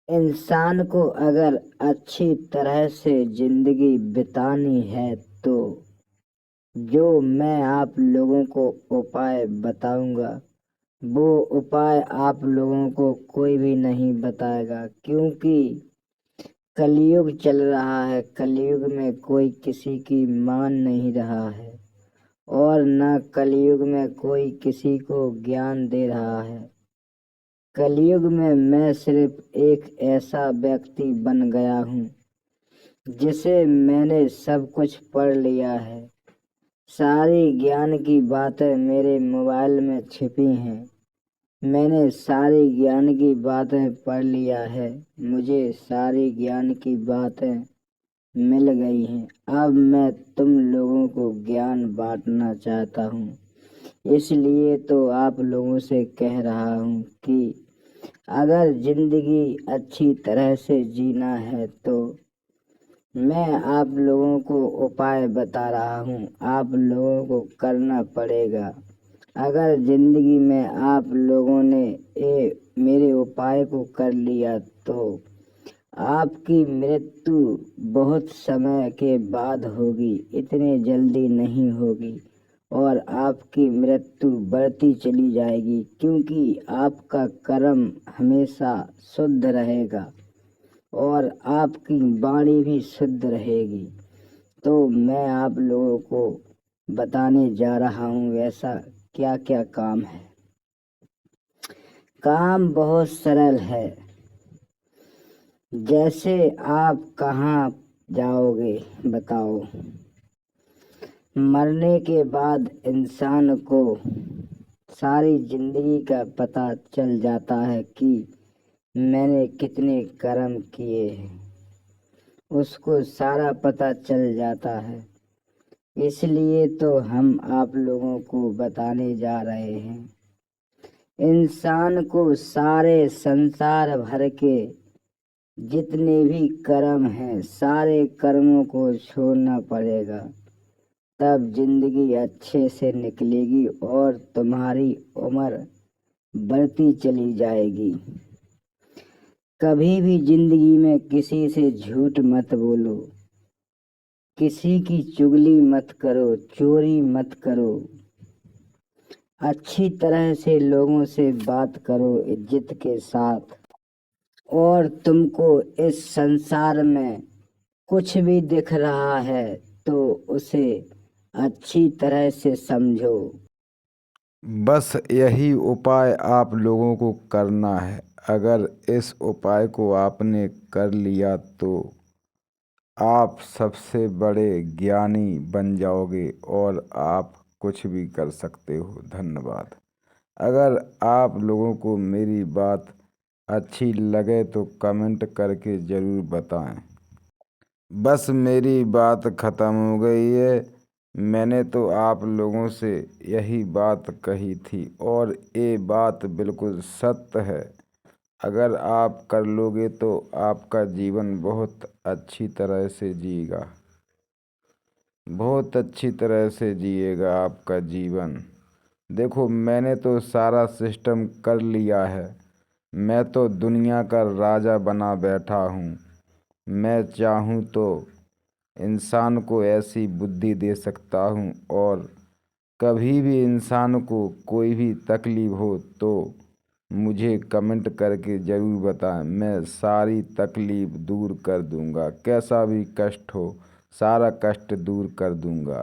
इंसान को अगर अच्छी तरह से जिंदगी बितानी है तो जो मैं आप लोगों को उपाय बताऊंगा वो उपाय आप लोगों को कोई भी नहीं बताएगा, क्योंकि कलयुग चल रहा है। कलयुग में कोई किसी की मान नहीं रहा है और न कलयुग में कोई किसी को ज्ञान दे रहा है। कलयुग में मैं सिर्फ एक ऐसा व्यक्ति बन गया हूँ जिसे मैंने सब कुछ पढ़ लिया है। सारी ज्ञान की बातें मेरे मोबाइल में छिपी हैं। मैंने सारी ज्ञान की बातें पढ़ लिया है। मुझे सारी ज्ञान की बातें मिल गई हैं। अब मैं तुम लोगों को ज्ञान बांटना चाहता हूँ। इसलिए तो आप लोगों से कह रहा हूँ कि अगर जिंदगी अच्छी तरह से जीना है तो मैं आप लोगों को उपाय बता रहा हूँ। आप लोगों को करना पड़ेगा। अगर जिंदगी में आप लोगों ने मेरे उपाय को कर लिया तो आपकी मृत्यु बहुत समय के बाद होगी, इतने जल्दी नहीं होगी और आपकी मृत्यु बढ़ती चली जाएगी, क्योंकि आपका कर्म हमेशा शुद्ध रहेगा और आपकी वाणी भी शुद्ध रहेगी। तो मैं आप लोगों को बताने जा रहा हूँ ऐसा क्या क्या काम है। काम बहुत सरल है। जैसे आप कहाँ जाओगे बताओ। मरने के बाद इंसान को सारी जिंदगी का पता चल जाता है कि मैंने कितने कर्म किए हैं, उसको सारा पता चल जाता है। इसलिए तो हम आप लोगों को बताने जा रहे हैं। इंसान को सारे संसार भर के जितने भी कर्म हैं सारे कर्मों को छोड़ना पड़ेगा, तब जिंदगी अच्छे से निकलेगी और तुम्हारी उम्र बढ़ती चली जाएगी। कभी भी जिंदगी में किसी से झूठ मत बोलो, किसी की चुगली मत करो, चोरी मत करो। अच्छी तरह से लोगों से बात करो इज्जत के साथ। और तुमको इस संसार में कुछ भी दिख रहा है तो उसे अच्छी तरह से समझो। बस यही उपाय आप लोगों को करना है। अगर इस उपाय को आपने कर लिया तो आप सबसे बड़े ज्ञानी बन जाओगे और आप कुछ भी कर सकते हो। धन्यवाद। अगर आप लोगों को मेरी बात अच्छी लगे तो कमेंट करके ज़रूर बताएं। बस मेरी बात ख़त्म हो गई है। मैंने तो आप लोगों से यही बात कही थी और ये बात बिल्कुल सत्य है। अगर आप कर लोगे तो आपका जीवन बहुत अच्छी तरह से जिएगा, बहुत अच्छी तरह से जिएगा आपका जीवन। देखो, मैंने तो सारा सिस्टम कर लिया है। मैं तो दुनिया का राजा बना बैठा हूँ। मैं चाहूँ तो इंसान को ऐसी बुद्धि दे सकता हूँ और कभी भी इंसान को कोई भी तकलीफ हो तो मुझे कमेंट करके ज़रूर बताएं। मैं सारी तकलीफ दूर कर दूंगा। कैसा भी कष्ट हो सारा कष्ट दूर कर दूंगा।